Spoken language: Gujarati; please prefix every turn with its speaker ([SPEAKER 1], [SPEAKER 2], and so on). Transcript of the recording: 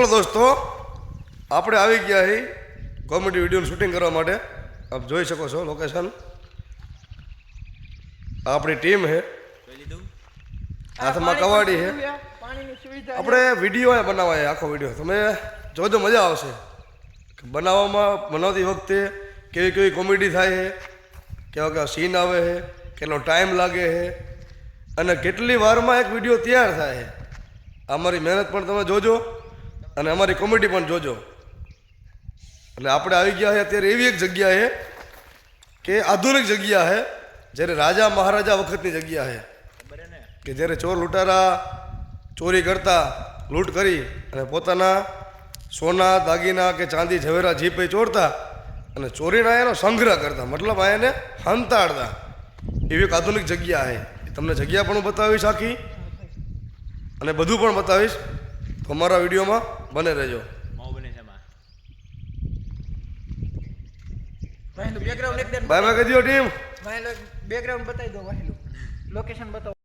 [SPEAKER 1] દોસ્તો આપણે આવી ગયા હી કોમેડી વિડીયોનું શૂટિંગ કરવા માટે. આપ જોઈ શકો છો લોકેશન. આપણી ટીમ છે, હાથમાં કવાડી છે. આપણે વિડીયો બનાવાય, આખો વિડીયો તમે જોજો, મજા આવશે. બનાવતી વખતે કેવી કેવી કોમેડી થાય છે, કેવા કેવા સીન આવે છે, કેટલો ટાઈમ લાગે છે અને કેટલી વારમાં એક વિડીયો તૈયાર થાય છે. અમારી મહેનત પણ તમે જોજો અને અમારી કોમેડી પણ જોજો. એટલે આપણે આવી ગયા છે અત્યારે એવી એક જગ્યા છે કે આધુનિક જગ્યા છે, જ્યારે રાજા મહારાજા વખતની જગ્યા છે, કે જ્યારે ચોર લૂંટારા ચોરી કરતા, લૂંટ કરી અને પોતાના સોના દાગીના કે ચાંદી ઝવેરા જીપે ચોરતા અને ચોરીના એનો સંગ્રહ કરતા, મતલબ આ એને હંતાડતા. એવી એક આધુનિક જગ્યા છે. તમને જગ્યા પણ હું બતાવીશ આખી અને બધું પણ બતાવીશ, તો અમારા વિડીયોમાં બને રહેજો. બાય બાય કહી દો ટીમ.
[SPEAKER 2] બેકગ્રાઉન્ડ બતાવી દો, લોકેશન બતાવો.